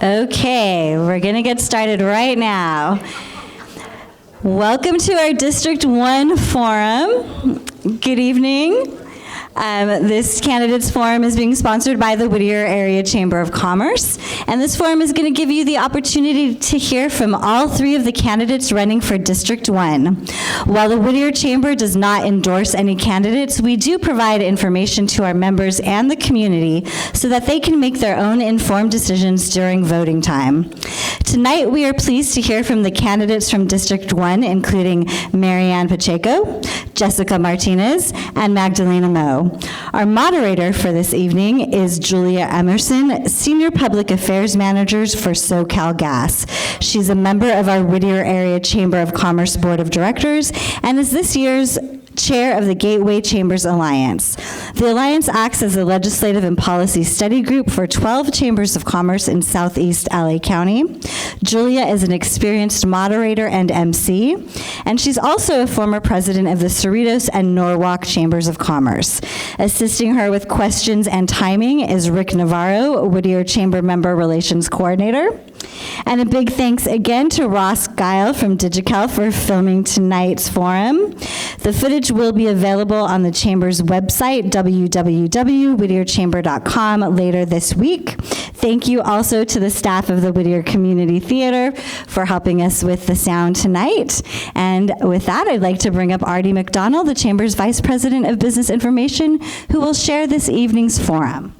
Okay, we're going to get started right now. Welcome to our District 1 Forum. Good evening. This Candidates Forum is being sponsored by the Whittier Area Chamber of Commerce, and this forum is going to give you the opportunity to hear from all three of the candidates running for District 1. While the Whittier Chamber does not endorse any candidates, we do provide information to our members and the community so that they can make their own informed decisions during voting time. Tonight, we are pleased to hear from the candidates from District 1, including Marianne Pacheco, Jessica Martinez, and Magdalena Moe. Our moderator for this evening is Julia Emerson, Senior Public Affairs Manager for SoCal Gas. She's a member of our Whittier Area Chamber of Commerce Board of Directors and is this year's chair of the Gateway Chambers Alliance. The Alliance acts as a legislative and policy study group for 12 chambers of commerce in Southeast LA County. Julia is an experienced moderator and MC, and she's also a former president of the Cerritos and Norwalk Chambers of Commerce. Assisting her with questions and timing is Rick Navarro, Whittier Chamber Member Relations Coordinator. And a big thanks again to Ross Guile from DigiCal for filming tonight's forum. The footage will be available on the Chamber's website, www.whittierchamber.com, later this week. Thank you also to the staff of the Whittier Community Theater for helping us with the sound tonight. And with that, I'd like to bring up Artie McDonald, the Chamber's Vice President of Business Information, who will share this evening's format.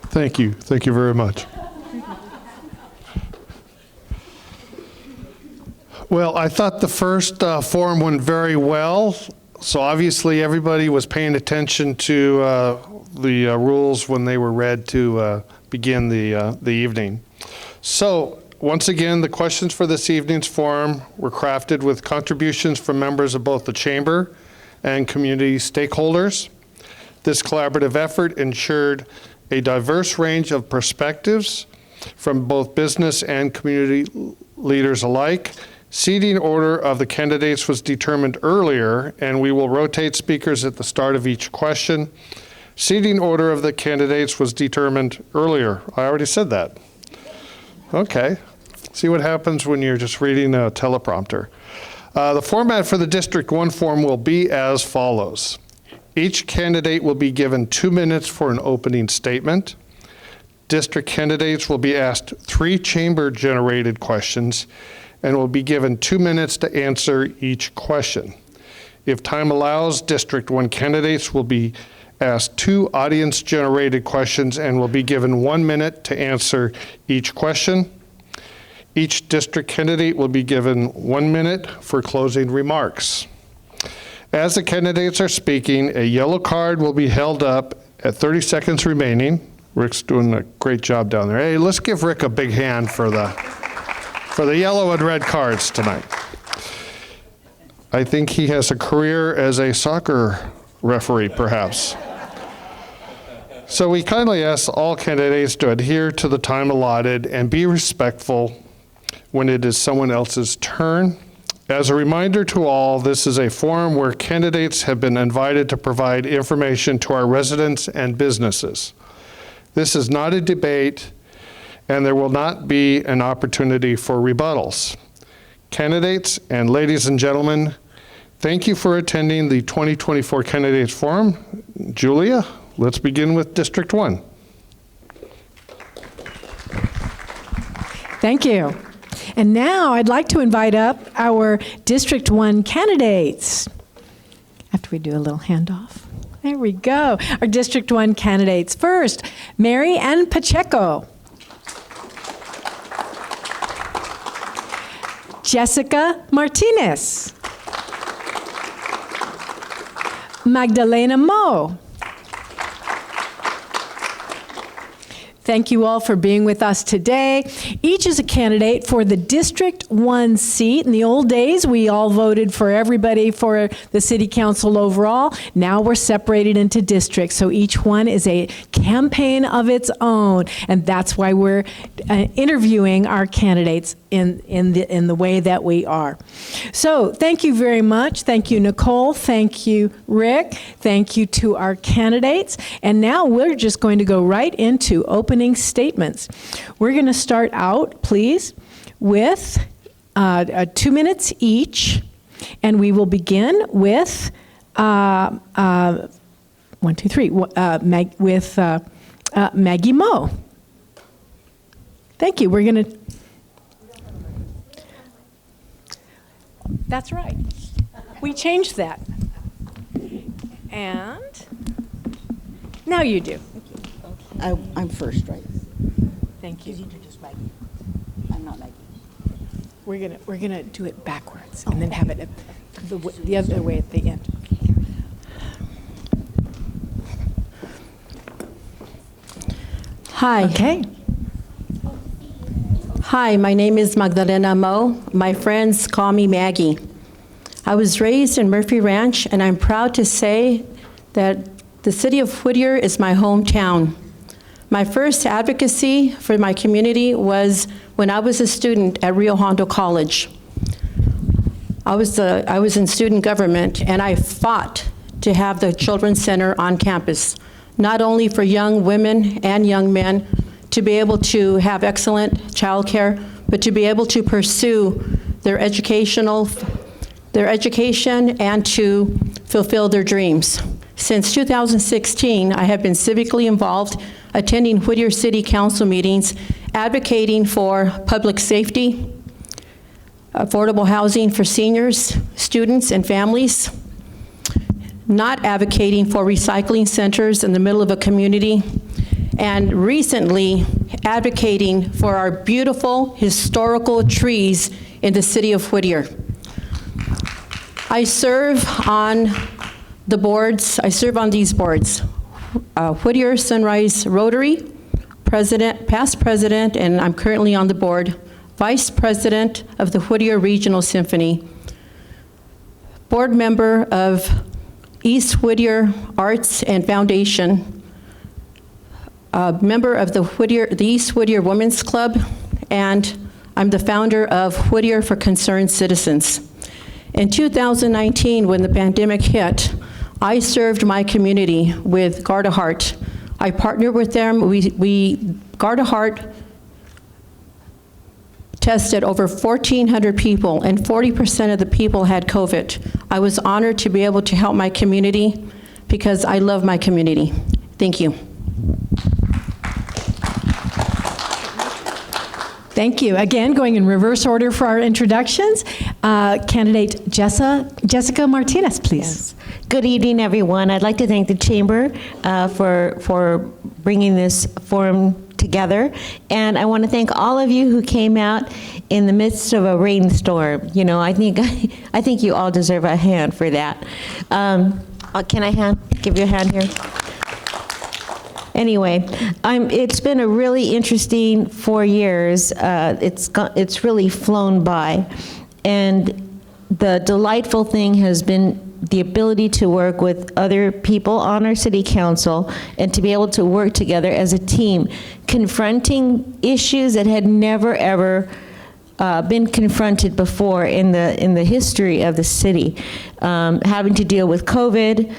Thank you. Thank you very much. Well, I thought the first forum went very well. So obviously everybody was paying attention to the rules when they were read to begin the evening. So once again, the questions for this evening's forum were crafted with contributions from members of both the Chamber and community stakeholders. This collaborative effort ensured a diverse range of perspectives from both business and community leaders alike. Seating order of the candidates was determined earlier, and we will rotate speakers at the start of each question. Seating order of the candidates was determined earlier. I already said that. Okay. See what happens when you're just reading a teleprompter. The format for the District 1 forum will be as follows. Each candidate will be given 2 minutes for an opening statement. District candidates will be asked 3 chamber-generated questions and will be given 2 minutes to answer each question. If time allows, District 1 candidates will be asked 2 audience-generated questions and will be given 1 minute to answer each question. Each district candidate will be given 1 minute for closing remarks. As the candidates are speaking, a yellow card will be held up at 30 seconds remaining. Rick's doing a great job down there. Hey, let's give Rick a big hand for the yellow and red cards tonight. I think he has a career as a soccer referee, perhaps. So we kindly ask all candidates to adhere to the time allotted and be respectful when it is someone else's turn. As a reminder to all, this is a forum where candidates have been invited to provide information to our residents and businesses. This is not a debate, and there will not be an opportunity for rebuttals. Candidates and ladies and gentlemen, thank you for attending the 2024 Candidates Forum. Julia, let's begin with District 1. Thank you. And now I'd like to invite up our District 1 candidates. After we do a little handoff. There we go. Our District 1 candidates. First, Marianne Pacheco. Jessica Martinez. Magdalena Moe. Thank you all for being with us today. Each is a candidate for the District 1 seat. In the old days, we all voted for everybody for the city council overall. Now we're separated into districts, so each one is a campaign of its own, and that's why we're interviewing our candidates in the way that we are. So thank you very much. Thank you, Nicole. Thank you, Rick. Thank you to our candidates. And now we're just going to go right into opening statements. We're going to start out, please, with 2 minutes each, and we will begin with 1, 2, 3 with Maggie Moe. Thank you. We're going to. That's right. We changed that. And now you do. I'm first, right? Thank you. Introduce Maggie. I'm not Maggie. We're gonna do it backwards and then have it the other way at the end. Hi. Okay. Hi, my name is Magdalena Moe. My friends call me Maggie. I was raised in Murphy Ranch, and I'm proud to say that the city of Whittier is my hometown. My first advocacy for my community was when I was a student at Rio Hondo College. I was in student government, and I fought to have the Children's Center on campus, not only for young women and young men to be able to have excellent childcare, but to be able to pursue their education and to fulfill their dreams. Since 2016, I have been civically involved, attending Whittier City Council meetings, advocating for public safety, affordable housing for seniors, students, and families, not advocating for recycling centers in the middle of a community, and recently advocating for our beautiful historical trees in the city of Whittier. I serve on these boards. Whittier Sunrise Rotary, past president, and I'm currently on the board, vice president of the Whittier Regional Symphony, board member of East Whittier Arts and Foundation, member of the East Whittier Women's Club, and I'm the founder of Whittier for Concerned Citizens. In 2019, when the pandemic hit, I served my community with Guard a Heart. I partnered with them. Guard a Heart tested over 1,400 people, and 40% of the people had COVID. I was honored to be able to help my community because I love my community. Thank you. Thank you. Again, going in reverse order for our introductions. Candidate Jessica Martinez, please. Yes. Good evening, everyone. I'd like to thank the Chamber for bringing this forum together, and I want to thank all of you who came out in the midst of a rainstorm. You know, I think you all deserve a hand for that. Can I give you a hand here? Anyway, it's been a really interesting 4 years. It's really flown by, and the delightful thing has been the ability to work with other people on our city council and to be able to work together as a team, confronting issues that had never ever been confronted before in the history of the city, having to deal with COVID,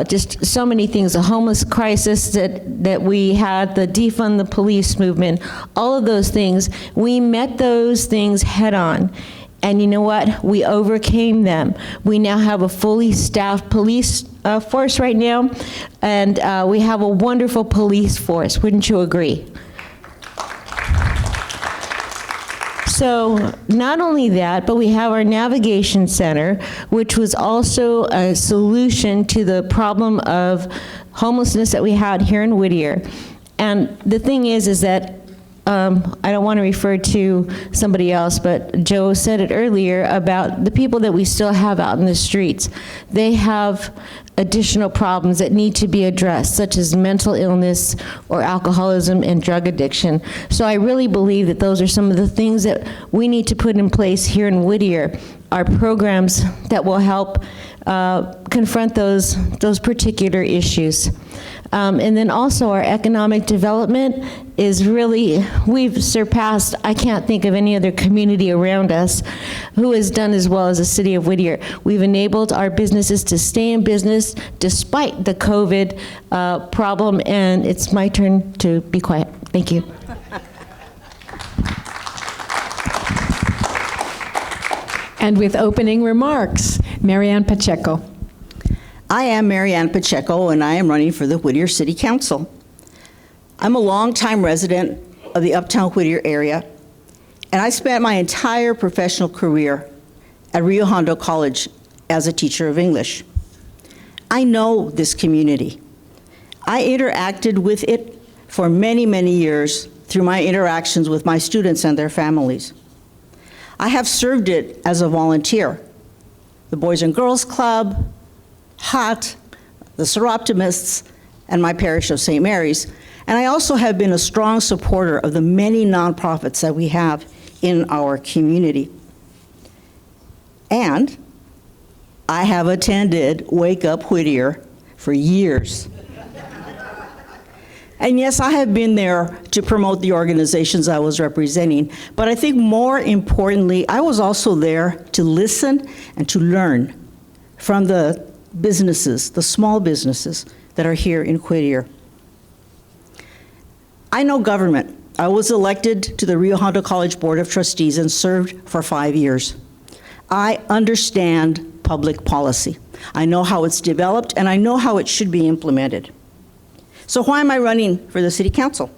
just so many things, the homeless crisis that we had, the defund the police movement, all of those things. We met those things head on. And you know what? We overcame them. We now have a fully staffed police force right now, and we have a wonderful police force. Wouldn't you agree? So not only that, but we have our navigation center, which was also a solution to the problem of homelessness that we had here in Whittier. And the thing is that I don't want to refer to somebody else, but Joe said it earlier about the people that we still have out in the streets. They have additional problems that need to be addressed, such as mental illness or alcoholism and drug addiction. So I really believe that those are some of the things that we need to put in place here in Whittier, are programs that will help confront those particular issues. And then also our economic development is really, we've surpassed, I can't think of any other community around us who has done as well as the city of Whittier. We've enabled our businesses to stay in business despite the COVID problem, and it's my turn to be quiet. Thank you. And with opening remarks, Marianne Pacheco. I am Marianne Pacheco, and I am running for the Whittier City Council. I'm a longtime resident of the Uptown Whittier area, and I spent my entire professional career at Rio Hondo College as a teacher of English. I know this community. I interacted with it for many, many years through my interactions with my students and their families. I have served it as a volunteer, the Boys and Girls Club, HOT, the Seroptimists, and my parish of St. Mary's. And I also have been a strong supporter of the many nonprofits that we have in our community. And I have attended Wake Up Whittier for years. And yes, I have been there to promote the organizations I was representing, but I think more importantly, I was also there to listen and to learn from the businesses, the small businesses that are here in Whittier. I know government. I was elected to the Rio Hondo College Board of Trustees and served for 5 years. I understand public policy. I know how it's developed, and I know how it should be implemented. So why am I running for the City Council?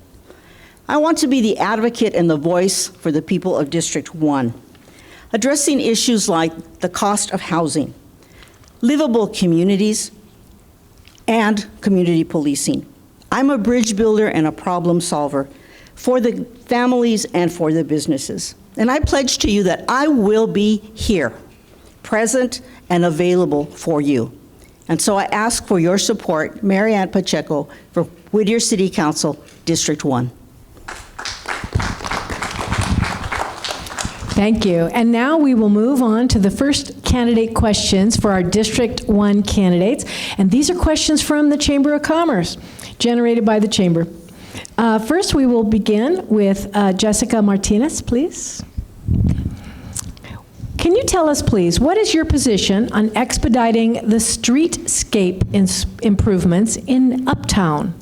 I want to be the advocate and the voice for the people of District 1, addressing issues like the cost of housing, livable communities, and community policing. I'm a bridge builder and a problem solver for the families and for the businesses. And I pledge to you that I will be here, present and available for you. And so I ask for your support, Marianne Pacheco, for Whittier City Council, District 1. Thank you. And now we will move on to the first candidate questions for our District 1 candidates. And these are questions from the Chamber of Commerce, generated by the Chamber. First, we will begin with Jessica Martinez, please. Can you tell us, please, what is your position on expediting the streetscape improvements in Uptown?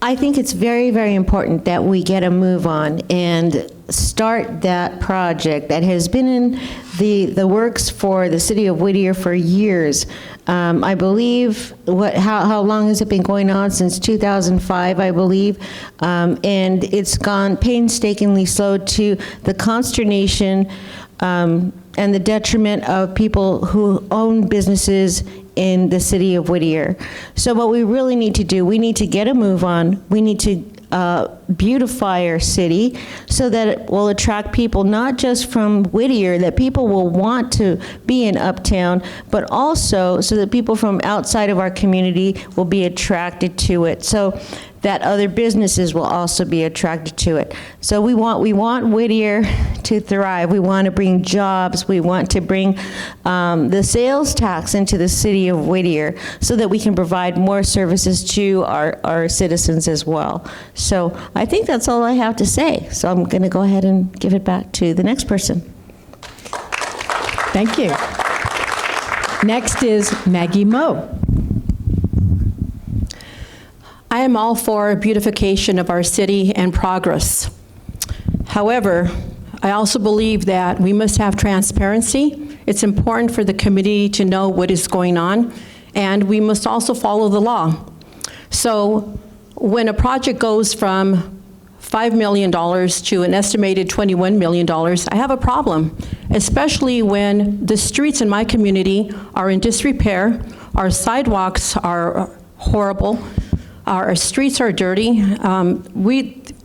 I think it's very, very important that we get a move on and start that project that has been in the works for the city of Whittier for years. I believe, how long has it been going on? Since 2005, I believe. And it's gone painstakingly slow to the consternation and the detriment of people who own businesses in the city of Whittier. So what we really need to do, we need to get a move on. We need to beautify our city so that it will attract people not just from Whittier, that people will want to be in Uptown, but also so that people from outside of our community will be attracted to it, so that other businesses will also be attracted to it. So we want Whittier to thrive. We want to bring jobs. We want to bring the sales tax into the city of Whittier so that we can provide more services to our citizens as well. So I think that's all I have to say. So I'm going to go ahead and give it back to the next person. Thank you. Next is Maggie Moe. I am all for beautification of our city and progress. However, I also believe that we must have transparency. It's important for the community to know what is going on, and we must also follow the law. So when a project goes from $5 million to an estimated $21 million, I have a problem, especially when the streets in my community are in disrepair, our sidewalks are horrible, our streets are dirty.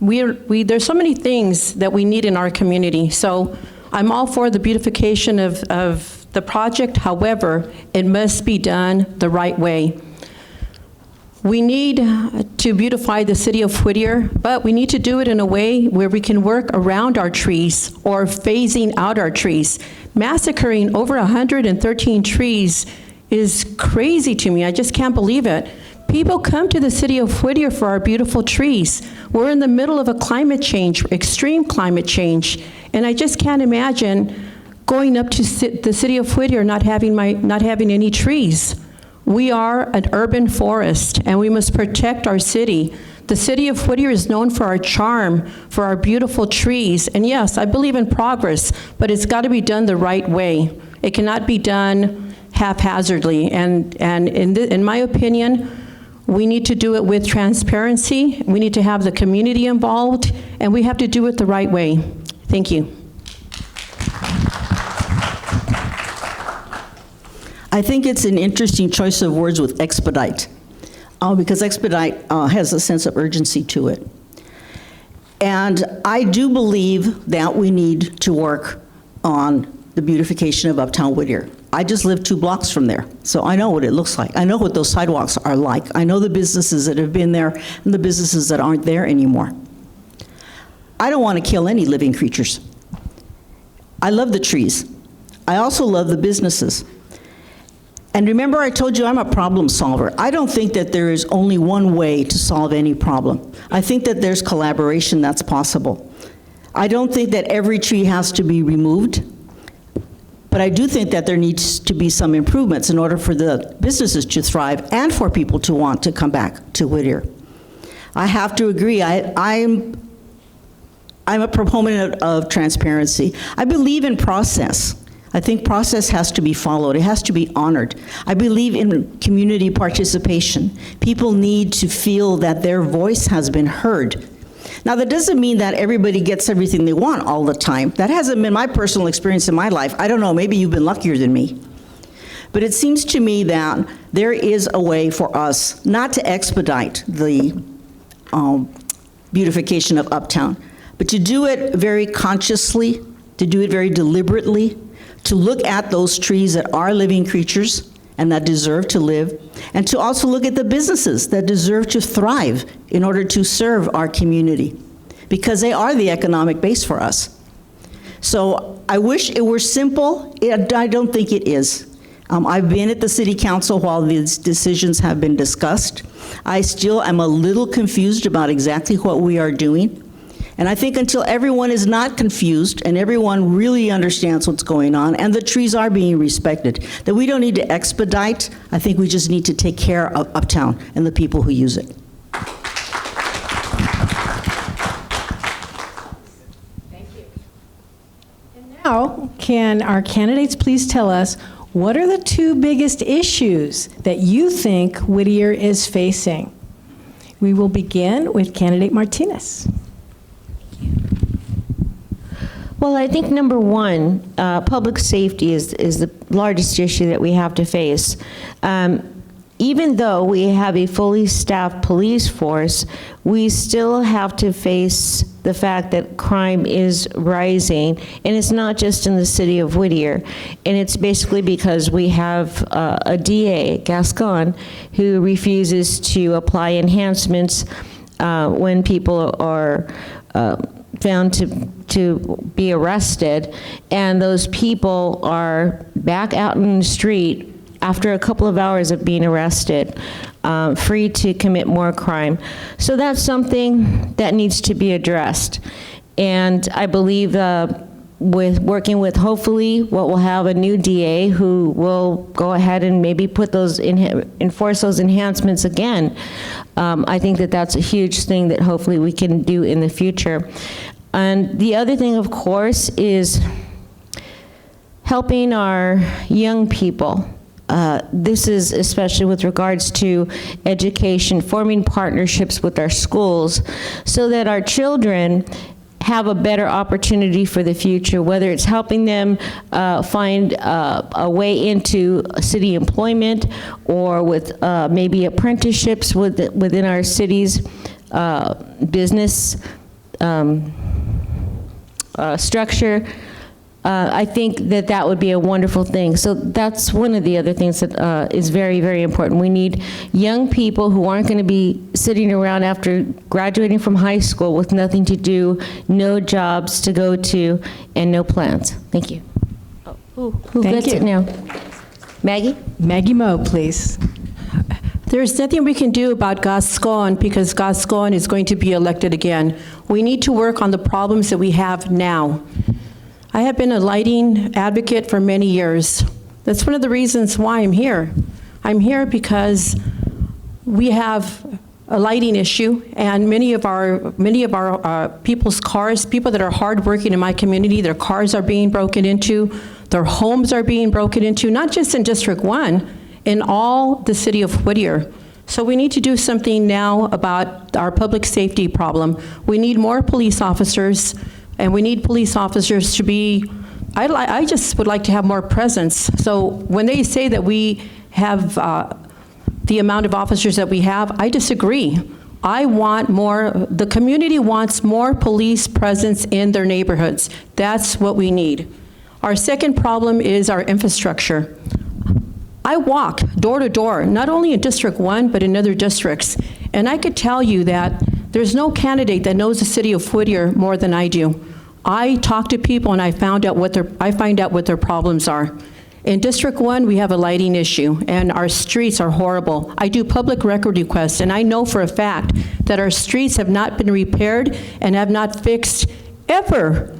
there's so many things that we need in our community. So I'm all for the beautification of the project. However, it must be done the right way. We need to beautify the city of Whittier, but we need to do it in a way where we can work around our trees or phasing out our trees. Massacring over 113 trees is crazy to me. I just can't believe it. People come to the city of Whittier for our beautiful trees. We're in the middle of a climate change, extreme climate change, and I just can't imagine going up to the city of Whittier not having any trees. We are an urban forest, and we must protect our city. The city of Whittier is known for our charm, for our beautiful trees, and yes, I believe in progress, but it's got to be done the right way. It cannot be done haphazardly, and in my opinion, we need to do it with transparency. We need to have the community involved, and we have to do it the right way. Thank you. I think it's an interesting choice of words with expedite, because expedite has a sense of urgency to it. And I do believe that we need to work on the beautification of Uptown Whittier. I just live 2 blocks from there, so I know what it looks like. I know what those sidewalks are like. I know the businesses that have been there and the businesses that aren't there anymore. I don't want to kill any living creatures. I love the trees. I also love the businesses. And remember, I told you I'm a problem solver. I don't think that there is only one way to solve any problem. I think that there's collaboration that's possible. I don't think that every tree has to be removed, but I do think that there needs to be some improvements in order for the businesses to thrive and for people to want to come back to Whittier. I have to agree, I'm a proponent of transparency. I believe in process. I think process has to be followed. It has to be honored. I believe in community participation. People need to feel that their voice has been heard. Now, that doesn't mean that everybody gets everything they want all the time. That hasn't been my personal experience in my life. I don't know, maybe you've been luckier than me. But it seems to me that there is a way for us not to expedite the beautification of Uptown, but to do it very consciously, to do it very deliberately, to look at those trees that are living creatures and that deserve to live, and to also look at the businesses that deserve to thrive in order to serve our community, because they are the economic base for us. So I wish it were simple. I don't think it is. I've been at the city council while these decisions have been discussed. I still am a little confused about exactly what we are doing. And I think until everyone is not confused and everyone really understands what's going on and the trees are being respected, that we don't need to expedite. I think we just need to take care of Uptown and the people who use it. Thank you. And now, can our candidates please tell us what are the 2 biggest issues that you think Whittier is facing? We will begin with candidate Martinez. Well, I think number 1, public safety is the largest issue that we have to face. Even though we have a fully staffed police force, we still have to face the fact that crime is rising, and it's not just in the city of Whittier. And it's basically because we have a DA, Gascon, who refuses to apply enhancements when people are found to be arrested, and those people are back out in the street after a couple of hours of being arrested, free to commit more crime. So that's something that needs to be addressed. And I believe with working with, hopefully, what we'll have a new DA who will go ahead and maybe put those enforce those enhancements again. I think that that's a huge thing that hopefully we can do in the future. And the other thing, of course, is helping our young people. This is especially with regards to education, forming partnerships with our schools so that our children have a better opportunity for the future, whether it's helping them find a way into city employment or with maybe apprenticeships within our city's business structure, I think that that would be a wonderful thing. So that's one of the other things that is very, very important. We need young people who aren't going to be sitting around after graduating from high school with nothing to do, no jobs to go to, and no plans. Thank you. Who Thank gets you. it now? Maggie? Maggie Moe, please. There's nothing we can do about Gascon because Gascon is going to be elected again. We need to work on the problems that we have now. I have been a lighting advocate for many years. That's one of the reasons why I'm here. I'm here because we have a lighting issue, and many of our people's cars, people that are hardworking in my community, their cars are being broken into, their homes are being broken into, not just in District 1, in all the city of Whittier. So we need to do something now about our public safety problem. We need more police officers, and we need police officers to be, I just would like to have more presence. So when they say that we have the amount of officers that we have, I disagree. I want more, the community wants more police presence in their neighborhoods. That's what we need. Our second problem is our infrastructure. I walk door to door, not only in District 1, but in other districts. And I could tell you that there's no candidate that knows the city of Whittier more than I do. I talk to people and I find out what their problems are. In District 1, we have a lighting issue, and our streets are horrible. I do public record requests, and I know for a fact that our streets have not been repaired and have not fixed ever.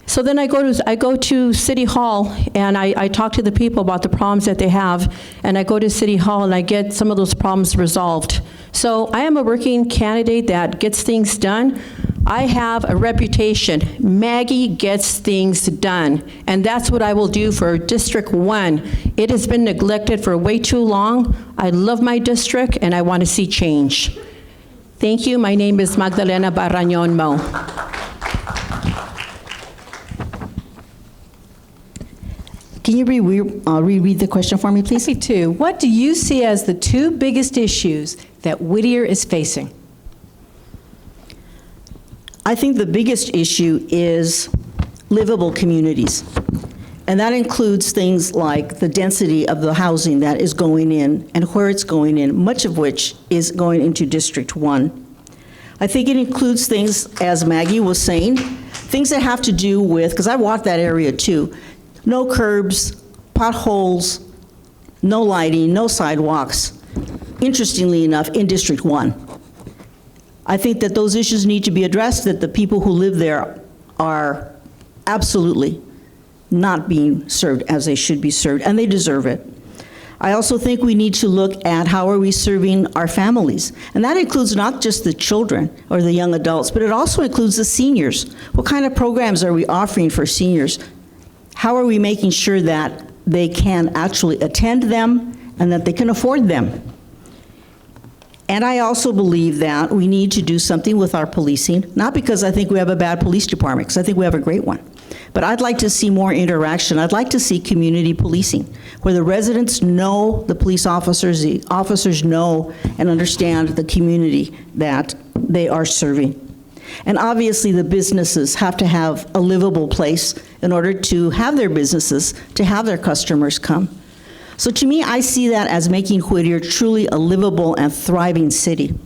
So then I go to City Hall, and I talk to the people about the problems that they have, and I go to City Hall and I get some of those problems resolved. So I am a working candidate that gets things done. I have a reputation. Maggie gets things done, and that's what I will do for District 1. It has been neglected for way too long. I love my district, and I want to see change. Thank you. My name is Magdalena Barrañón Mo. Can you reread the question for me, please? Happy to. What do you see as the two biggest issues that Whittier is facing? I think the biggest issue is livable communities. And that includes things like the density of the housing that is going in and where it's going in, much of which is going into District 1. I think it includes things, as Maggie was saying, things that have to do with, because I walked that area too, no curbs, potholes, no lighting, no sidewalks, interestingly enough, in District 1. I think that those issues need to be addressed, that the people who live there are absolutely not being served as they should be served, and they deserve it. I also think we need to look at how are we serving our families, and that includes not just the children or the young adults, but it also includes the seniors. What kind of programs are we offering for seniors? How are we making sure that they can actually attend them and that they can afford them? And I also believe that we need to do something with our policing, not because I think we have a bad police department, because I think we have a great one. But I'd like to see more interaction. I'd like to see community policing, where the residents know the police officers, the officers know and understand the community that they are serving. And obviously the businesses have to have a livable place in order to have their businesses, to have their customers come. So to me, I see that as making Whittier truly a livable and thriving city.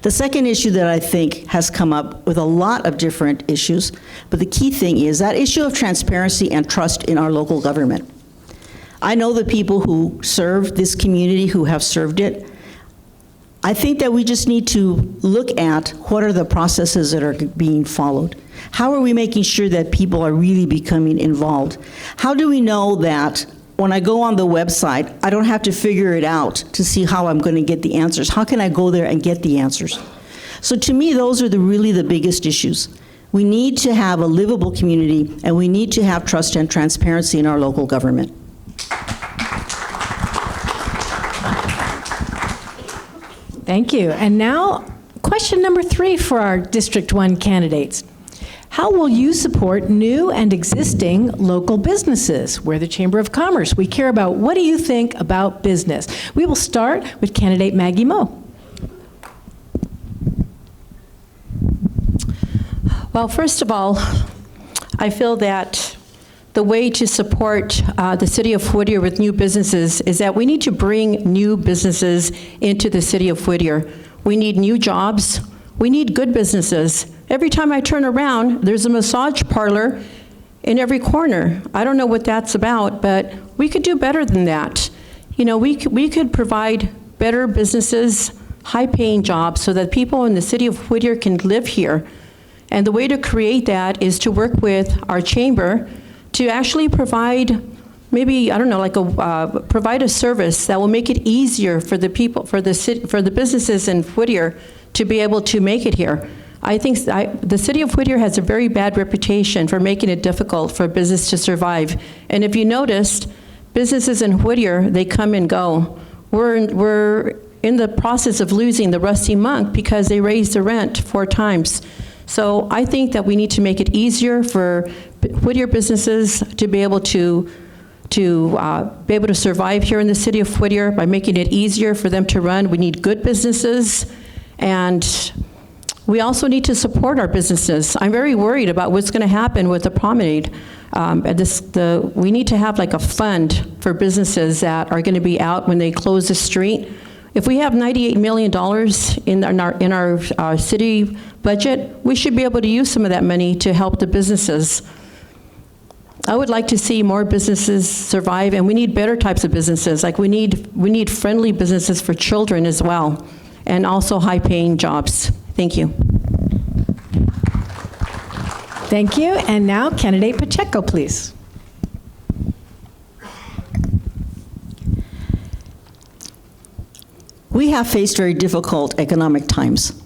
The second issue that I think has come up with a lot of different issues, but the key thing is that issue of transparency and trust in our local government. I know the people who serve this community, who have served it. I think that we just need to look at what are the processes that are being followed. How are we making sure that people are really becoming involved? How do we know that when I go on the website, I don't have to figure it out to see how I'm going to get the answers? How can I go there and get the answers? So to me, those are really the biggest issues. We need to have a livable community, and we need to have trust and transparency in our local government. Thank you. And now, question number 3 for our District 1 candidates. How will you support new and existing local businesses? We're the Chamber of Commerce. We care about what do you think about business. We will start with candidate Maggie Moe. Well, first of all, I feel that the way to support the city of Whittier with new businesses is that we need to bring new businesses into the city of Whittier. We need new jobs. We need good businesses. Every time I turn around, there's a massage parlor in every corner. I don't know what that's about, but we could do better than that. You know, we could provide better businesses, high-paying jobs, so that people in the city of Whittier can live here. And the way to create that is to work with our chamber to actually provide maybe, I don't know, like provide a service that will make it easier for the people, for the businesses in Whittier to be able to make it here. I think the city of Whittier has a very bad reputation for making it difficult for business to survive. And if you noticed, businesses in Whittier, they come and go. We're in the process of losing the Rusty Monk because they raised the rent 4 times. So I think that we need to make it easier for Whittier businesses to be able to survive here in the city of Whittier by making it easier for them to run. We need good businesses, and we also need to support our businesses. I'm very worried about what's going to happen with the promenade. We need to have like a fund for businesses that are going to be out when they close the street. If we have $98 million in our city budget, we should be able to use some of that money to help the businesses. I would like to see more businesses survive, and we need better types of businesses. Like we need friendly businesses for children as well, and also high-paying jobs. Thank you. Thank you. And now, candidate Pacheco, please. We have faced very difficult economic times.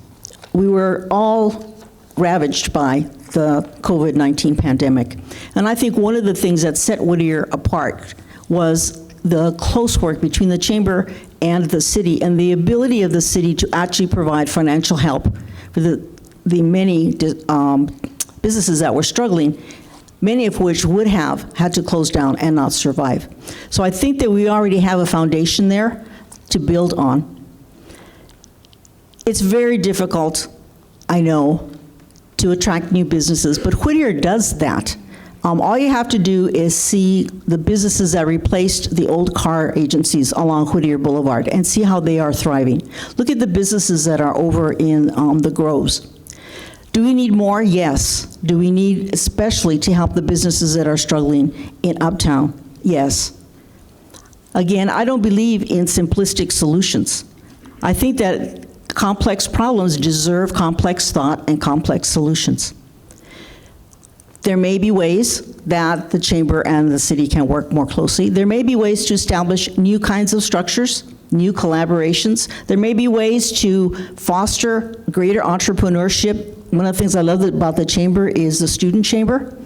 We were all ravaged by the COVID-19 pandemic. And I think one of the things that set Whittier apart was the close work between the chamber and the city, and the ability of the city to actually provide financial help for the many businesses that were struggling, many of which would have had to close down and not survive. So I think that we already have a foundation there to build on. It's very difficult, I know, to attract new businesses, but Whittier does that. All you have to do is see the businesses that replaced the old car agencies along Whittier Boulevard and see how they are thriving. Look at the businesses that are over in the Groves. Do we need more? Yes. Do we need especially to help the businesses that are struggling in Uptown? Yes. Again, I don't believe in simplistic solutions. I think that complex problems deserve complex thought and complex solutions. There may be ways that the chamber and the city can work more closely. There may be ways to establish new kinds of structures, new collaborations. There may be ways to foster greater entrepreneurship. One of the things I love about the chamber is the student chamber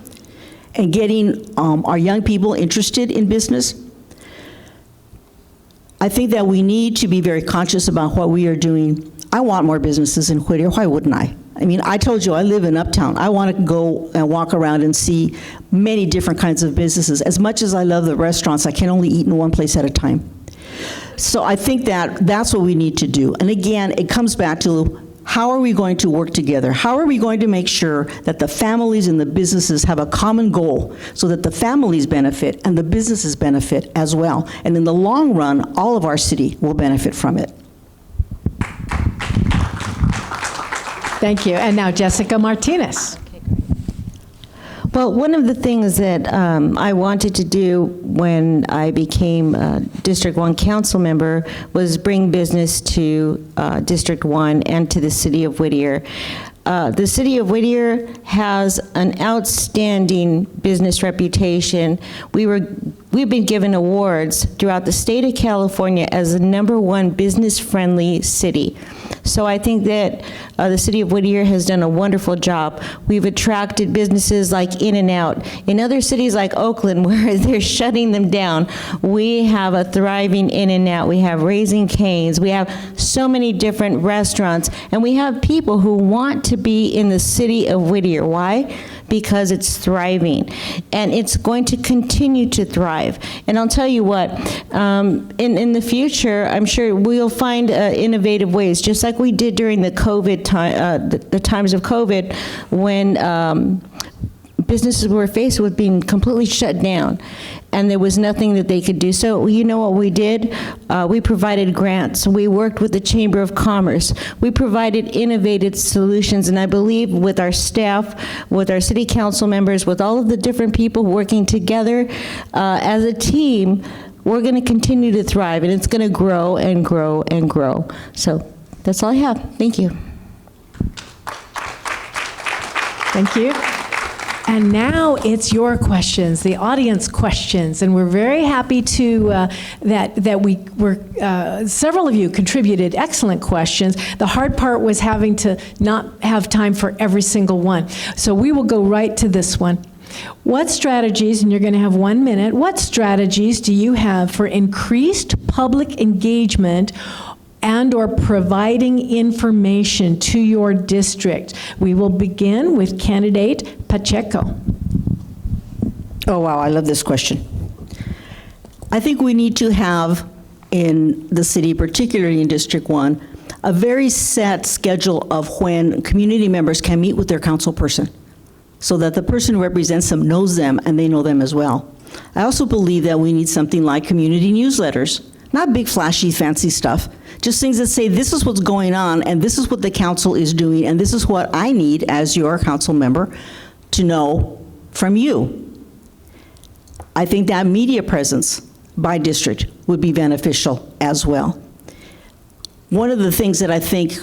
and getting our young people interested in business. I think that we need to be very conscious about what we are doing. I want more businesses in Whittier. Why wouldn't I? I mean, I told you I live in Uptown. I want to go and walk around and see many different kinds of businesses. As much as I love the restaurants, I can only eat in one place at a time. So I think that that's what we need to do. And again, it comes back to how are we going to work together? How are we going to make sure that the families and the businesses have a common goal so that the families benefit and the businesses benefit as well? And in the long run, all of our city will benefit from it. Thank you. And now Jessica Martinez. Well, one of the things that I wanted to do when I became District 1 council member was bring business to District 1 and to the city of Whittier. The city of Whittier has an outstanding business reputation. We've been given awards throughout the state of California as the #1 business-friendly city. So I think that the city of Whittier has done a wonderful job. We've attracted businesses like In-N-Out. In other cities like Oakland, where they're shutting them down, we have a thriving In-N-Out. We have Raising Cane's. We have so many different restaurants. And we have people who want to be in the city of Whittier. Why? because it's thriving, and it's going to continue to thrive. And I'll tell you what, in the future, I'm sure we'll find innovative ways, just like we did during the COVID time, the times of COVID, when businesses were faced with being completely shut down, and there was nothing that they could do. So you know what we did? We provided grants. We worked with the Chamber of Commerce. We provided innovative solutions, and I believe with our staff, with our city council members, with all of the different people working together as a team, we're going to continue to thrive, and it's going to grow and grow and grow. So that's all I have. Thank you. Thank you. And now it's your questions, the audience questions, and we're very happy to several of you contributed excellent questions. The hard part was having to not have time for every single one. So we will go right to this one. What strategies, and you're going to have 1 minute, what strategies do you have for increased public engagement and or providing information to your district? We will begin with candidate Pacheco. Oh, wow, I love this question. I think we need to have in the city, particularly in District 1, a very set schedule of when community members can meet with their council person, so that the person who represents them knows them and they know them as well. I also believe that we need something like community newsletters, not big, flashy, fancy stuff, just things that say this is what's going on and this is what the council is doing and this is what I need as your council member to know from you. I think that media presence by district would be beneficial as well. One of the things that I think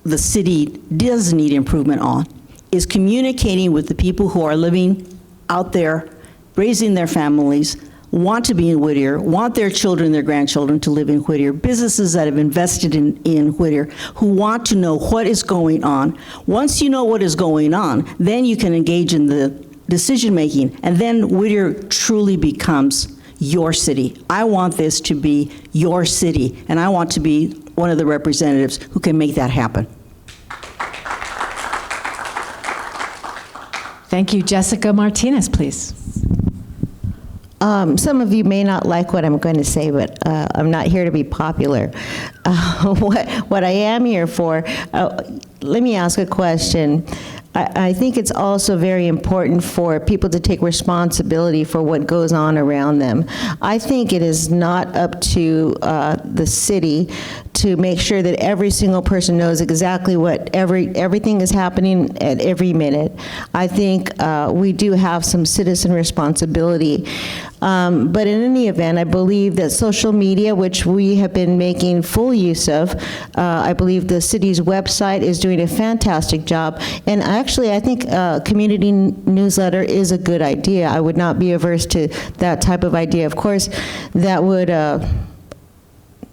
the city does need improvement on is communicating with the people who are living out there, raising their families, want to be in Whittier, want their children, their grandchildren to live in Whittier, businesses that have invested in Whittier, who want to know what is going on. Once you know what is going on, then you can engage in the decision-making, and then Whittier truly becomes your city. I want this to be your city, and I want to be one of the representatives who can make that happen. Thank you. Jessica Martinez, please. Some of you may not like what I'm going to say, but I'm not here to be popular. What I am here for, let me ask a question. I think it's also very important for people to take responsibility for what goes on around them. I think it is not up to the city to make sure that every single person knows exactly what everything is happening at every minute. I think we do have some citizen responsibility. But in any event, I believe that social media, which we have been making full use of, I believe the city's website is doing a fantastic job. And actually, I think community newsletter is a good idea. I would not be averse to that type of idea. Of course, that would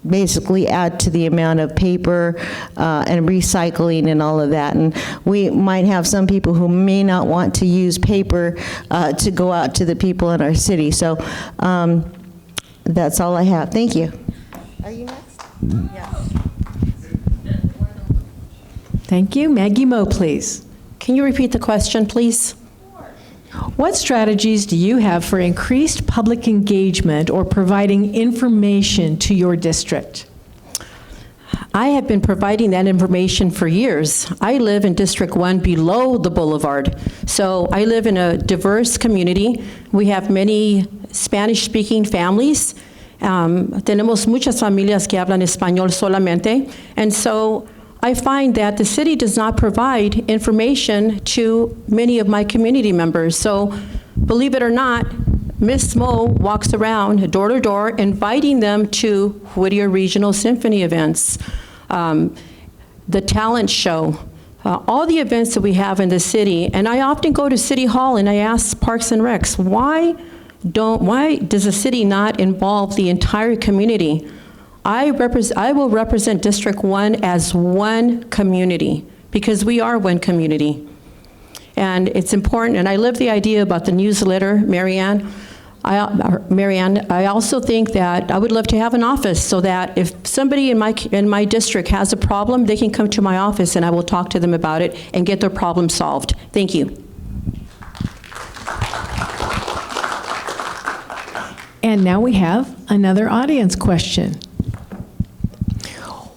basically add to the amount of paper and recycling and all of that. And we might have some people who may not want to use paper to go out to the people in our city. So that's all I have. Thank you. Are you next? Yeah. Thank you. Maggie Moe, please. Can you repeat the question, please? What strategies do you have for increased public engagement or providing information to your district? I have been providing that information for years. I live in District 1 below the boulevard. So I live in a diverse community. We have many Spanish-speaking families. Tenemos muchas familias que hablan español solamente. And so I find that the city does not provide information to many of my community members. So believe it or not, Ms. Mo walks around door to door inviting them to Whittier Regional Symphony events, the talent show, all the events that we have in the city. And I often go to City Hall and I ask Parks and Recs, why does the city not involve the entire community? I will represent District 1 as one community, because we are one community. And it's important, and I live the idea about the newsletter, Marianne. I also think that I would love to have an office so that if somebody in my district has a problem, they can come to my office and I will talk to them about it and get their problem solved. Thank you. And now we have another audience question.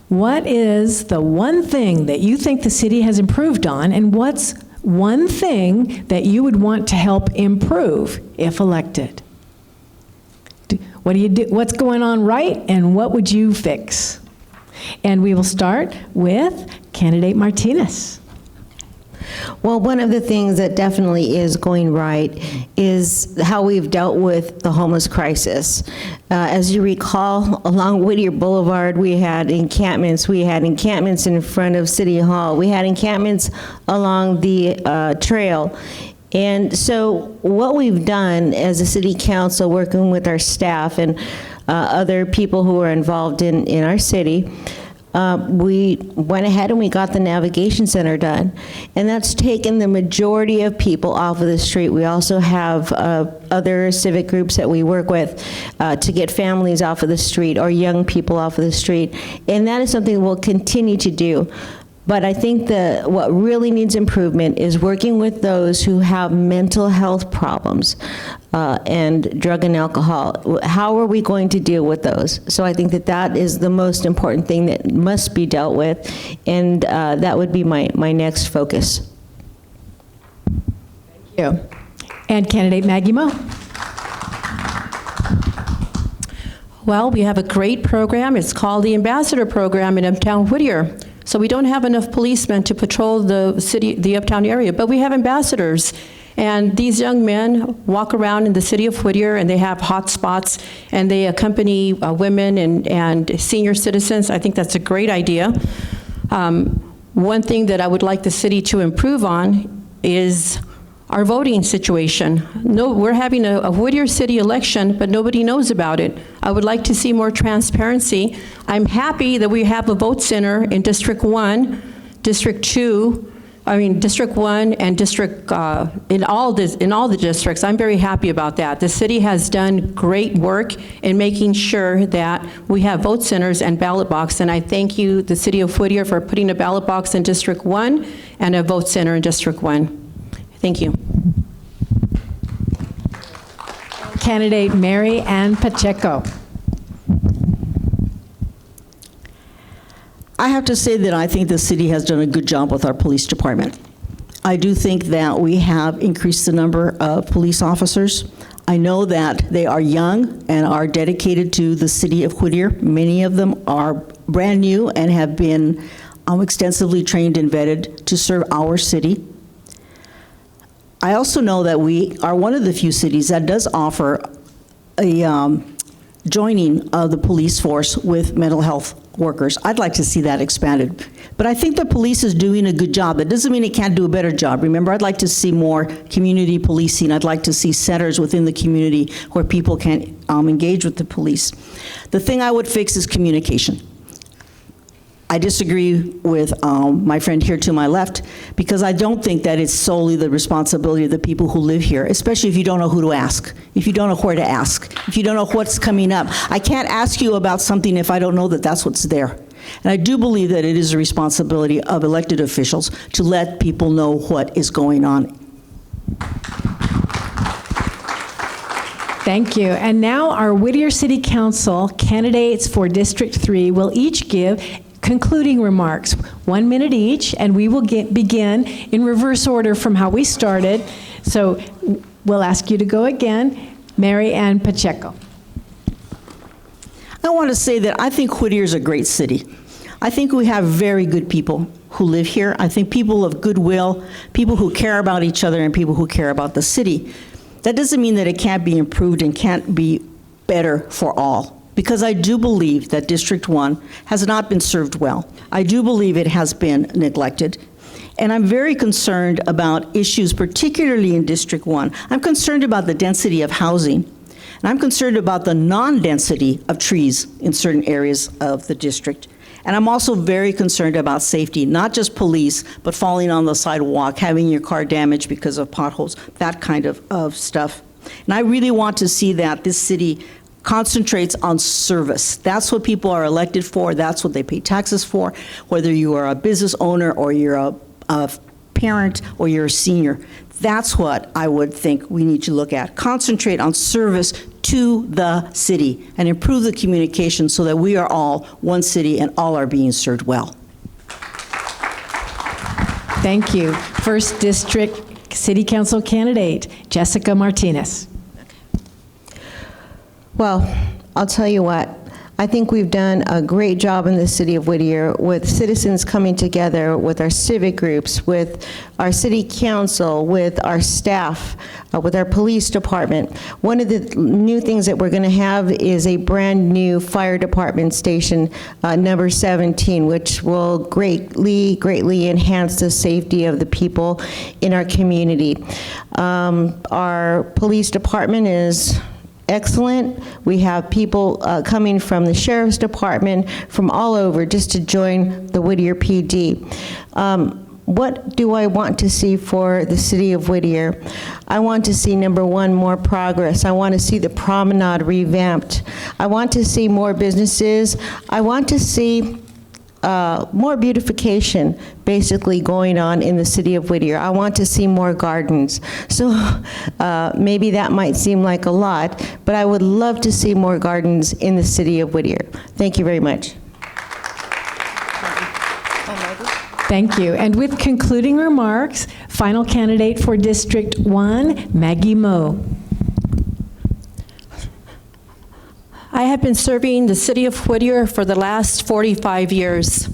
What is the one thing that you think the city has improved on, and what's one thing that you would want to help improve if elected? What do you do? What's going on right, and what would you fix? And we will start with candidate Martinez. Well, one of the things that definitely is going right is how we've dealt with the homeless crisis. As you recall, along Whittier Boulevard, we had encampments. We had encampments in front of City Hall. We had encampments along the trail. And so what we've done as a city council, working with our staff and other people who are involved in our city, we went ahead and we got the navigation center done. And that's taken the majority of people off of the street. We also have other civic groups that we work with to get families off of the street or young people off of the street. And that is something we'll continue to do. But I think what really needs improvement is working with those who have mental health problems and drug and alcohol. How are we going to deal with those? So I think that is the most important thing that must be dealt with, and that would be my next focus. Thank you. And candidate Maggie Moe. Well, we have a great program. It's called the Ambassador Program in Uptown Whittier. So we don't have enough policemen to patrol the uptown area, but we have ambassadors. And these young men walk around in the city of Whittier, and they have hot spots, and they accompany women and senior citizens. I think that's a great idea. One thing that I would like the city to improve on is our voting situation. No, we're having a Whittier city election, but nobody knows about it. I would like to see more transparency. I'm happy that we have a vote center in District 1, District 1 and District, in all the districts. I'm very happy about that. The city has done great work in making sure that we have vote centers and ballot box, and I thank you, the city of Whittier, for putting a ballot box in District 1 and a vote center in District 1. Thank you. Candidate Mary Ann Pacheco. I have to say that I think the city has done a good job with our police department. I do think that we have increased the number of police officers. I know that they are young and are dedicated to the city of Whittier. Many of them are brand new and have been extensively trained and vetted to serve our city. I also know that we are one of the few cities that does offer a joining of the police force with mental health workers. I'd like to see that expanded. But I think the police is doing a good job. That doesn't mean it can't do a better job. Remember, I'd like to see more community policing. I'd like to see centers within the community where people can engage with the police. The thing I would fix is communication. I disagree with my friend here to my left, because I don't think that it's solely the responsibility of the people who live here, especially if you don't know who to ask, if you don't know where to ask, if you don't know what's coming up. I can't ask you about something if I don't know that that's what's there. And I do believe that it is a responsibility of elected officials to let people know what is going on. Thank you. And now our Whittier City Council candidates for District 3 will each give concluding remarks, 1 minute each, and we will begin in reverse order from how we started. So we'll ask you to go again. Mary Ann Pacheco. I want to say that I think Whittier is a great city. I think we have very good people who live here. I think people of goodwill, people who care about each other, and people who care about the city. That doesn't mean that it can't be improved and can't be better for all, because I do believe that District 1 has not been served well. I do believe it has been neglected. And I'm very concerned about issues, particularly in District 1. I'm concerned about the density of housing, and I'm concerned about the non-density of trees in certain areas of the district. And I'm also very concerned about safety, not just police, but falling on the sidewalk, having your car damaged because of potholes, that kind of stuff. And I really want to see that this city concentrates on service. That's what people are elected for. That's what they pay taxes for, whether you are a business owner or you're a parent or you're a senior. That's what I would think we need to look at. Concentrate on service to the city and improve the communication so that we are all one city and all are being served well. Thank you. First District City Council candidate, Jessica Martinez. Well, I'll tell you what, I think we've done a great job in the city of Whittier with citizens coming together, with our civic groups, with our city council, with our staff, with our police department. One of the new things that we're going to have is a brand-new fire department station, number 17, which will greatly enhance the safety of the people in our community. Our police department is excellent. We have people coming from the Sheriff's Department, from all over, just to join the Whittier PD. What do I want to see for the city of Whittier? I want to see, number one, more progress. I want to see the promenade revamped. I want to see more businesses. I want to see more beautification basically going on in the city of Whittier. I want to see more gardens. So maybe that might seem like a lot, but I would love to see more gardens in the city of Whittier. Thank you very much. Thank you. And with concluding remarks, final candidate for District 1, Maggie Moe. I have been serving the city of Whittier for the last 45 years.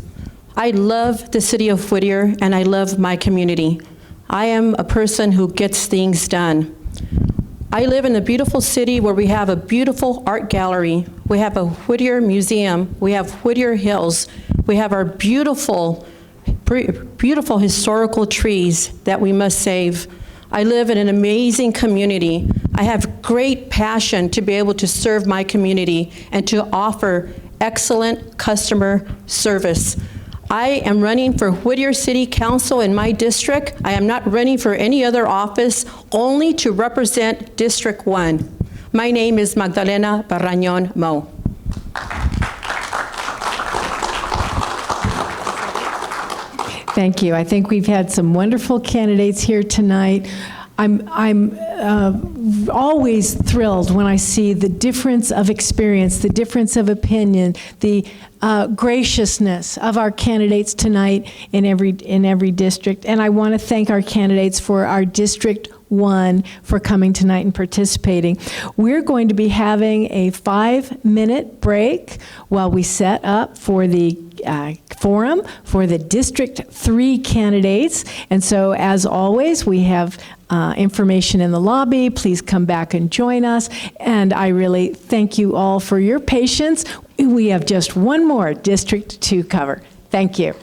I love the city of Whittier and I love my community. I am a person who gets things done. I live in a beautiful city where we have a beautiful art gallery. We have a Whittier museum. We have Whittier Hills. We have our beautiful historical trees that we must save. I live in an amazing community. I have great passion to be able to serve my community and to offer excellent customer service. I am running for Whittier City Council in my district. I am not running for any other office, only to represent District 1. My name is Magdalena Barrañón Moe. Thank you. I think we've had some wonderful candidates here tonight. I'm always thrilled when I see the difference of experience, the difference of opinion, the graciousness of our candidates tonight in every district. And I want to thank our candidates for our District 1 for coming tonight and participating. We're going to be having a 5-minute break while we set up for the forum for the District 3 candidates. And so, as always, we have information in the lobby. Please come back and join us. And I really thank you all for your patience. We have just one more district to cover. Thank you.